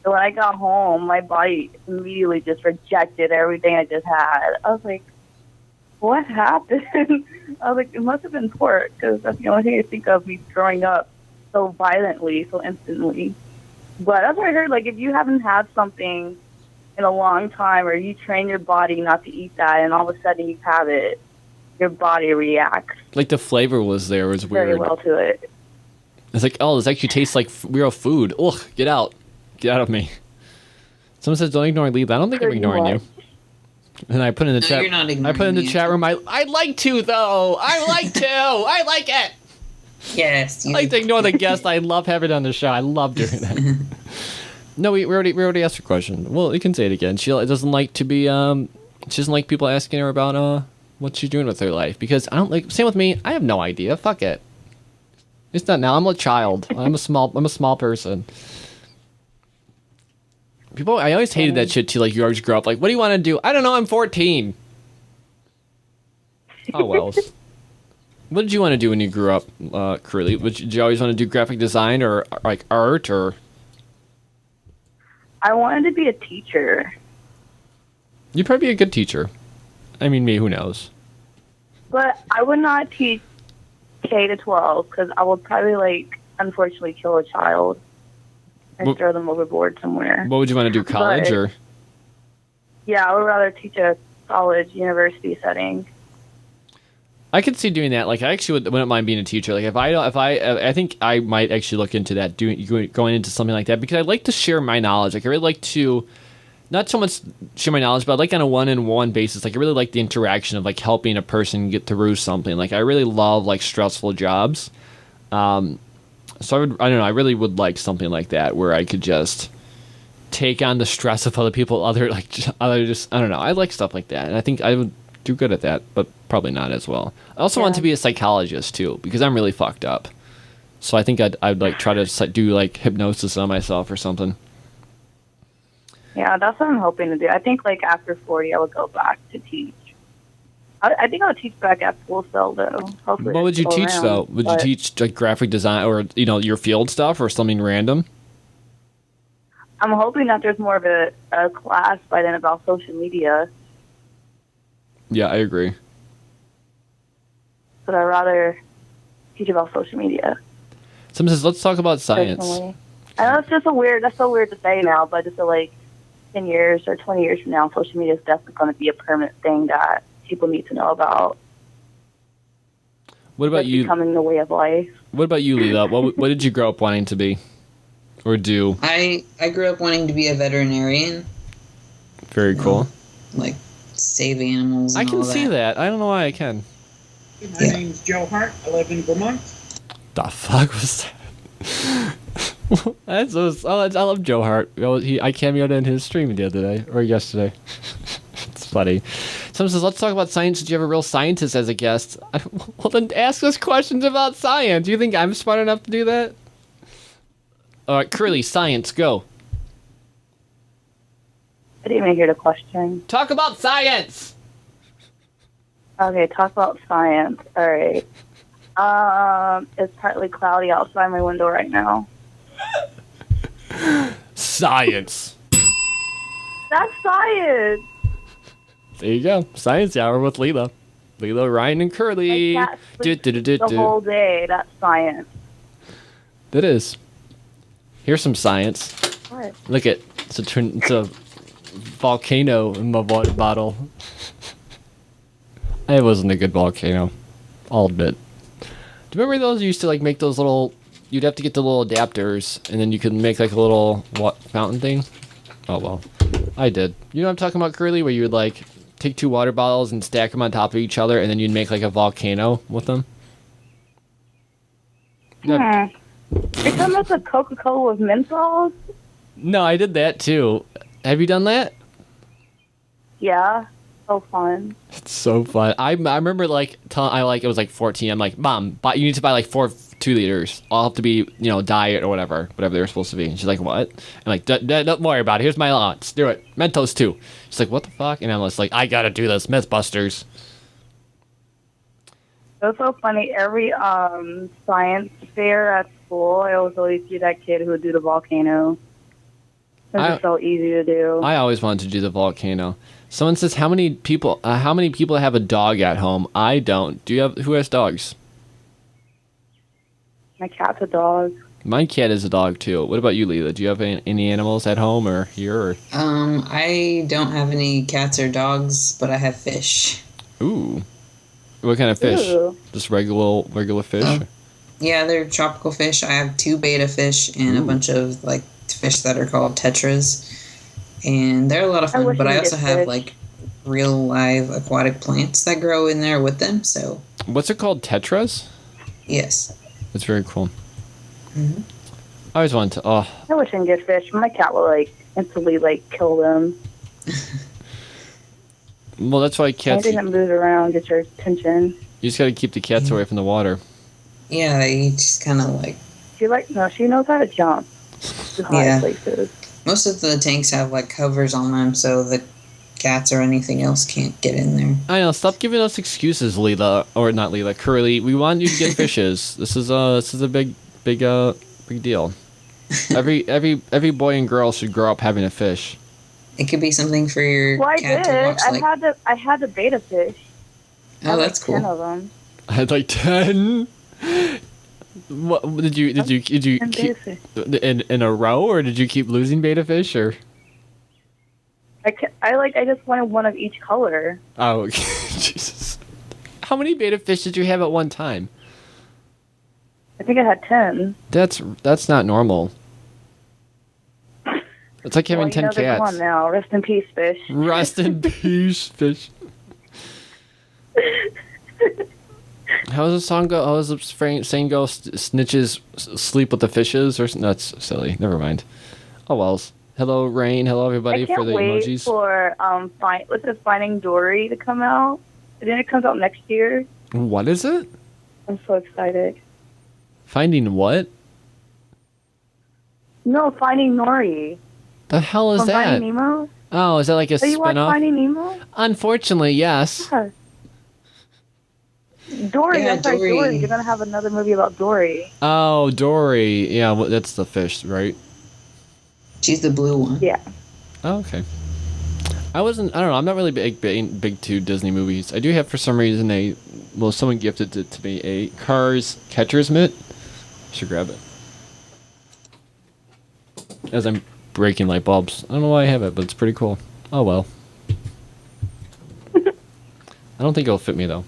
So when I got home, my body immediately just rejected everything I just had. I was like, what happened? I was like, it must have been pork, because that's the only thing I think of me throwing up so violently, so instantly. But that's what I heard. Like, if you haven't had something in a long time, or you train your body not to eat that, and all of a sudden you have it, your body reacts. Like, the flavor was weird. Very well to it. It's like, oh, this actually tastes like real food. Ugh, get out of me. Someone says, don't ignore Lee. I don't think I'm ignoring you. And I put in the chat. You're not ignoring I put in the me. chat room. I'd like to though. I like to. I like it. Yes. I like to ignore the guest. I love having it on the show. I love doing that. No, we already asked her question. Well, you can say it again. She doesn't like to be. She doesn't like people asking her about what she's doing with her life, because I don't like. Same with me. I have no idea. Fuck it. It's not now. I'm a child. I'm a small person. People, I always hated that shit too. Like, you always grow up like, what do you want to do? I don't know. I'm 14. Oh well. What did you want to do when you grew up, Curly? Did you always want to do graphic design or like art or? I wanted to be a teacher. You'd probably be a good teacher. I mean, me, who knows? But I would not teach K to 12, because I would probably, like, unfortunately kill a child and throw them overboard somewhere. What would you want to do, college or? Yeah, I would rather teach a college, university setting. I could see doing that. Like, I actually wouldn't mind being a teacher. Like, I think I might actually look into that, going into something like that, because I like to share my knowledge. Like, I really like to not so much share my knowledge, but like on a one-on-one basis. Like I really like the interaction of like helping a person get through something. Like I really love like stressful jobs. So I don't know. I really would like something like that where I could just take on the stress of other people. I don't know. I like stuff like that, and I think I would do good at that, but probably not as well. I also want to be a psychologist too because I'm really fucked up. So I think I'd like try to do like hypnosis on myself or something. Yeah, that's what I'm hoping to do. I think like after 40, I would go back to teach. I think I'll teach back at school still though. Hopefully What would you teach though? Would you teach like graphic design or your field stuff or something random? I'm hoping that there's more of a class by then about social media. Yeah, I agree. But I'd rather teach about social media. Someone says, let's talk about science. Personally. I know that's so weird to say now, but just like 10 years or 20 years from now, social media is definitely going to be a permanent thing that people need to know about. What about you? Becoming the way of life. What about you, Leela? What did you grow up wanting to be or do? I grew up wanting to be a veterinarian. Very cool. Like save animals. And I can see that. I don't know why I can. My name's Joe Hart. I live in Vermont. The fuck was that? I love Joe Hart. I cameoed in his stream the other day or yesterday. It's funny. Someone says, let's talk about science. Did you have a real scientist as a guest? Well, then ask us questions about science. Do you think I'm smart enough to do that? All right, Curly, science, go. I didn't even hear the question. Talk about science. Okay, talk about science. All right. It's partly cloudy outside my window right now. Science. That's science. There you go. Science hour with Leela. Leela, Ryan, and Curly. I can't sleep the whole day. That's science. That is. Here's some science. What? Look at it's a volcano in my water bottle. It wasn't a good volcano. I'll admit. Do you remember those? You used to like make those little. You'd have to get the little adapters, and then you could make like a little fountain thing. Oh well, I did. You know what I'm talking about, Curly? Where you would like take 2 water bottles and stack them on top of each other, and then you'd make like a volcano with them. You're talking about the Coca-Cola with menthols? No, I did that too. Have you done that? Yeah. So fun. It's so fun. I remember like it was like 14. I'm like, Mom, you need to buy like 4 2-liters. All have to be diet or whatever they're supposed to be. And she's like, what? I'm like, don't worry about it. Here's my allowance. Do it. Mentos too. She's like, what the fuck? And I'm just like, I gotta do this. Mythbusters. It was so funny. Every science fair at school, I always see that kid who would do the volcano. It was so easy to do. I always wanted to do the volcano. Someone says, how many people have a dog at home? I don't. Who has dogs? My cat's a dog. My cat is a dog too. What about you, Leela? Do you have any animals at home or here? Or? I don't have any cats or dogs, but I have fish. Ooh. What kind of fish? Ooh. Just regular fish? Yeah, they're tropical fish. I have 2 betta fish and a bunch of like fish that are called tetras. And they're a lot of fun, but I also have like real live aquatic plants that grow in there with them. So what's it called? Tetras? Yes. That's very cool. Mm-hmm. I always wanted to. Oh. I wish I could get fish. My cat will instantly kill them. Well, that's why cats. Anything that moves around gets your attention. You just got to keep the cats away from the water. Yeah, you just kind of like. She knows how to jump to high places. Most of the tanks have like covers on them, so the cats or anything else can't get in there. I know. Stop giving us excuses, Leela, or not Leela, Curly. We want you to get fishes. This is a big deal. Every boy and girl should grow up having a fish. It could be something for your Well, I cat did. to watch. I had the betta fish. Oh, that's cool. 10 of them. I had like 10. What did you keep in a row, or did you keep losing betta fish, or? I just wanted one of each color. Oh, okay. Jesus. How many betta fish did you have at one time? I think I had 10. That's not normal. It's like having 10 they're gone cats. now. Rest in peace, fish. Rest in peace, fish. How does the song go? How does the saying go? Snitches sleep with the fishes? Or that's silly. Never mind. Oh, well. Hello, Rain. Hello, everybody, I can't for the wait emojis. for Finding Dory to come out. And then it comes out next year. What is it? I'm so excited. Finding what? No, Finding Nori. The hell is From that? Finding Nemo? Oh, is that like a So you watch spin-off? Finding Nemo? Unfortunately, yes. Yeah. Dory, Yeah, I'm sorry, Dory. Dory. You're going to have another movie about Dory. Oh, Dory. Yeah, well, that's the fish, right? She's the blue one. Yeah. Oh, okay. I don't know. I'm not really big to Disney movies. I do have, for some reason, someone gifted it to me, a Cars catcher's mitt. Should grab it. As I'm breaking light bulbs. I don't know why I have it, but it's pretty cool. Oh, well. I don't think it'll fit me, though.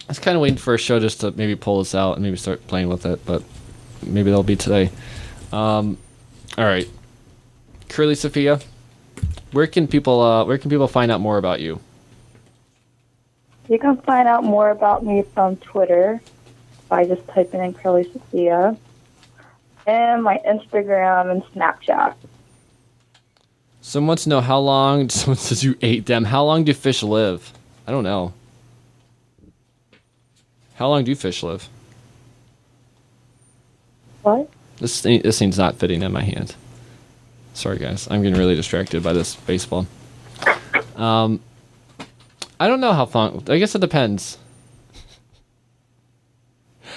I was kind of waiting for a show just to maybe pull this out and maybe start playing with it, but maybe that'll be today. All right. Curly Sophia, where can people find out more about you? You can find out more about me from Twitter by just typing in Curly Sophia. And my Instagram and Snapchat. Someone wants to know how long. Someone says you ate them. How long do fish live? I don't know. How long do fish live? What? This thing's not fitting in my hand. Sorry, guys. I'm getting really distracted by this baseball. I don't know how long. I guess it depends.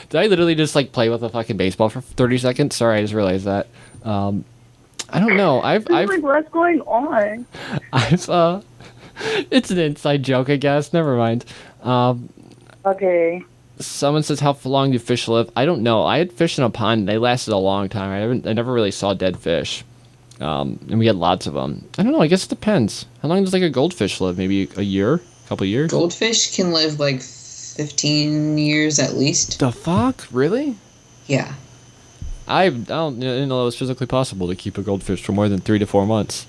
Did I literally just like play with a fucking baseball for 30 seconds? Sorry, I just realized that. I don't know. I've Like, what's going on? it's an inside joke, I guess. Never mind. Okay. Someone says, how long do fish live? I don't know. I had fish in a pond. They lasted a long time. I never really saw dead fish. And we had lots of them. I don't know. I guess it depends. How long does like a goldfish live? Maybe a year? A couple years? Goldfish can live like 15 years at least. The fuck? Really? Yeah. I didn't know it was physically possible to keep a goldfish for more than 3 to 4 months.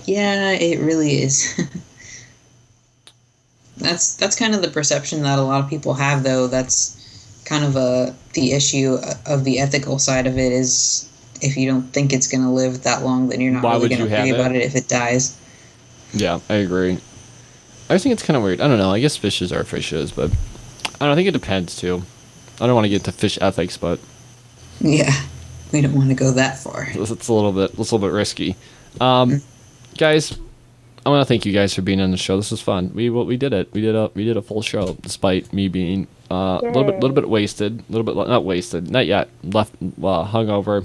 Yeah, it really is. That's kind of the perception that a lot of people have, though. That's kind of the issue of the ethical side of it is if you don't think it's going to live that long, then you're not really going to worry about it if it dies. Yeah, I agree. I just think it's kind of weird. I don't know. I guess fishes are fishes, but I don't think it depends, too. I don't want to get into fish ethics, but Yeah, we don't want to go that far. it's a little bit risky. Guys, I want to thank you guys for being on the show. This was fun. We did it. We did a full show despite me being a little bit wasted, not wasted, not yet. Left hungover,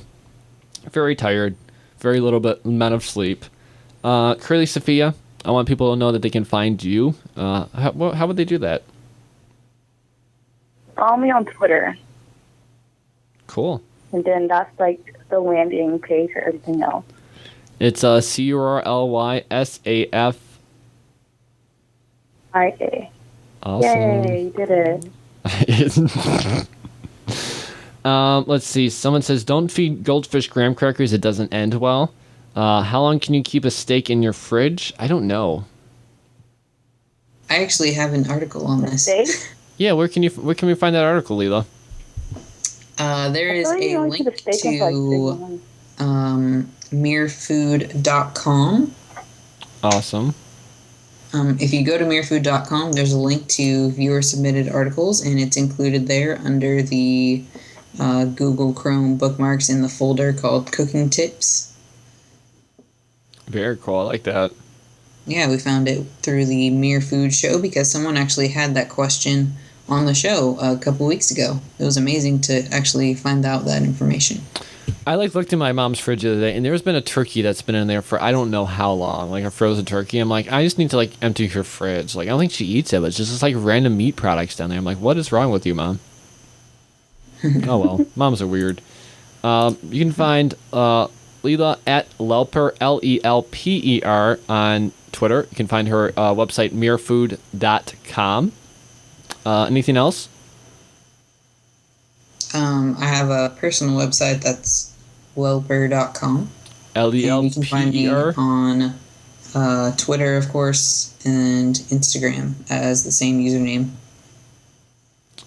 very tired, very little bit amount of sleep. Curly Sophia, I want people to know that they can find you. How would they do that? Follow me on Twitter. Cool. And then that's like the landing page for everything else. It's CURLYSAF. IA. Awesome. Yay, you did it. Let's see. Someone says, don't feed goldfish graham crackers. It doesn't end well. How long can you keep a steak in your fridge? I don't know. I actually have an article on this. Steak? Yeah, where can we find that article, Leela? There is I thought you a only link keep a steak in, like, 6 months. merefood.com. Awesome. If you go to merefood.com, there's a link to viewer submitted articles, and it's included there under the Google Chrome bookmarks in the folder called Cooking Tips. Very cool. I like that. Yeah, we found it through the Mere Food show because someone actually had that question on the show a couple weeks ago. It was amazing to actually find out that information. I looked in my mom's fridge the other day, and there's been a turkey that's been in there for I don't know how long, like a frozen turkey. I'm like, I just need to empty her fridge. Like, I don't think she eats it, but it's just random meat products down there. I'm like, what is wrong with you, Mom? Oh well, moms are weird. You can find Leela at Lelper, Lelper, on Twitter. You can find her website, merefood.com. Anything else? I have a personal website that's lelper.com. And you can find me LELPER. on Twitter, of course, and Instagram as the same username.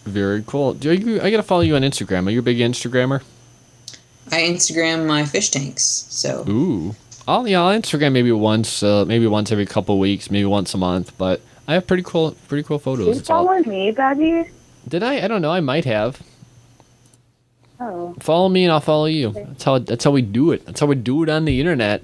Very cool. I gotta follow you on Instagram. Are you a big Instagrammer? I Instagram my fish tanks, so Ooh. I'll Instagram maybe once every couple weeks, maybe once a month. But I have pretty cool photos. You It's all- following me, Badbeef? Did I? I don't know. I might have. Oh. Follow me and I'll follow you. That's how we do it. That's how we do it on the internet.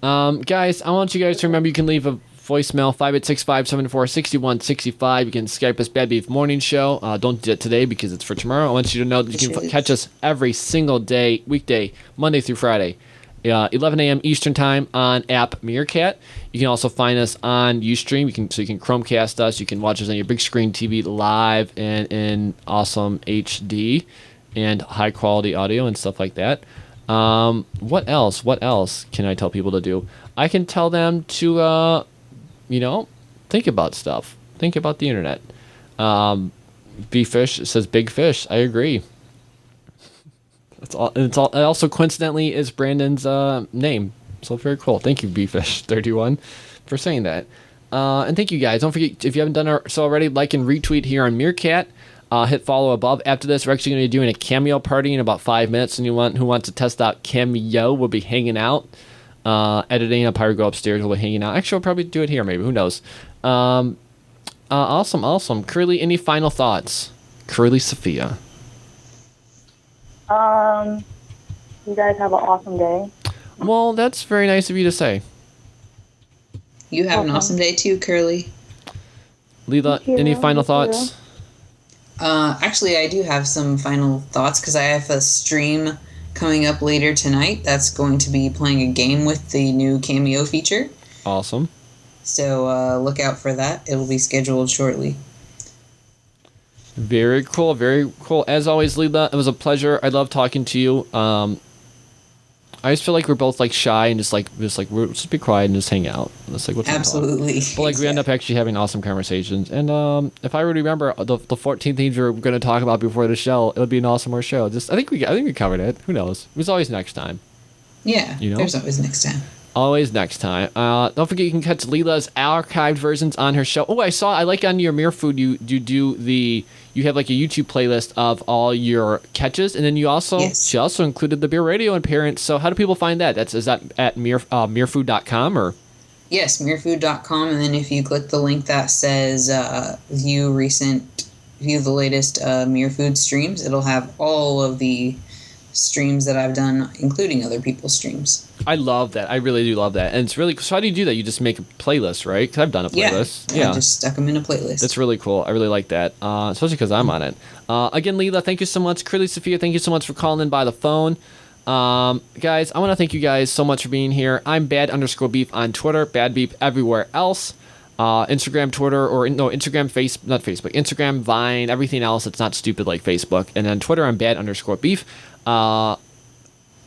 Guys, I want you guys to remember you can leave a voicemail 586-574-6165. You can Skype us Bad Beef Morning Show. Don't do it today because it's for tomorrow. I want you to know that you can catch us every single day, weekday, Monday through Friday, 11 a.m. Eastern Time on app Meerkat. You can also find us on Ustream. So you can Chromecast us. You can watch us on your big screen TV live and in awesome HD and high quality audio and stuff like that. What else? What else can I tell people to do? I can tell them to, think about stuff. Think about the internet. B-Fish says big fish. I agree. It's all. It also coincidentally is Brandon's name. So very cool. Thank you, B-Fish31, for saying that. And thank you guys. Don't forget, if you haven't done so already, like and retweet here on Meerkat. Hit follow above. After this, we're actually going to be doing a Cameo party in about 5 minutes. Anyone who wants to test out Cameo will be hanging out. Editing. I'll probably go upstairs. We'll be hanging out. Actually, we'll probably do it here. Maybe. Who knows? Awesome. Curly, any final thoughts? Curly Sophia. You guys have an awesome day. Well, that's very nice of you to say. you have an awesome day too, Curly. Leela, Thank you. any final You too. thoughts? Actually, I do have some final thoughts because I have a stream coming up later tonight that's going to be playing a game with the new Cameo feature. Awesome. So look out for that. It will be scheduled shortly. Very cool. Very cool. As always, Leela, it was a pleasure. I love talking to you. I just feel like we're both like shy and just we'll just be quiet and just hang out. That's like what's Absolutely. But like we end up actually having awesome conversations. And if I were to remember the 14 things we were going to talk about before the show, it would be an awesomer show. I think we covered it. Who knows? There's always next time. Yeah. There's always next time. Always next time. Don't forget you can catch Leela's archived versions on her show. Oh, I like on your Mere Food you have like a YouTube playlist of all your catches, and then she also included the Beer Radio appearance. So how do people find that? Is that at merefood.com or? Yes, merefood.com, and then if you click the link that says view the latest Mere Food streams, it'll have all of the streams that I've done, including other people's streams. I love that. I really do love that. And it's really, so how do you do that? You just make a playlist, right? Because I've done a playlist. Yeah, I just stuck them in a playlist. That's really cool. I really like that, especially because I'm on it. Again, Leela, thank you so much. Curly Sophia, thank you so much for calling in by the phone. Guys, I want to thank you guys so much for being here. I'm bad_beef on Twitter, bad beef everywhere else. Instagram, Twitter, Instagram, Instagram, Vine, everything else that's not stupid like Facebook. And then Twitter, I'm bad_beef.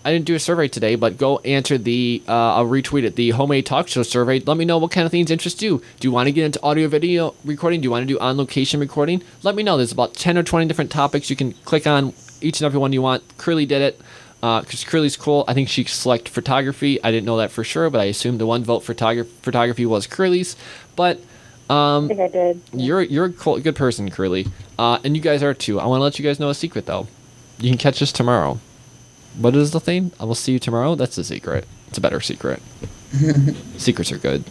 I didn't do a survey today, but go answer I'll retweet it, the Homemade Talk Show survey. Let me know what kind of things interest you. Do you want to get into audio video recording? Do you want to do on-location recording? Let me know. There's about 10 or 20 different topics. You can click on each and every one you want. Curly did it because Curly's cool. I think she selected photography. I didn't know that for sure, but I assumed the one vote for photography was Curly's. But I think I did. You're a cool, good person, Curly. And you guys are too. I want to let you guys know a secret, though. You can catch us tomorrow. What is the thing? I will see you tomorrow. That's the secret. It's a better secret. Secrets are good.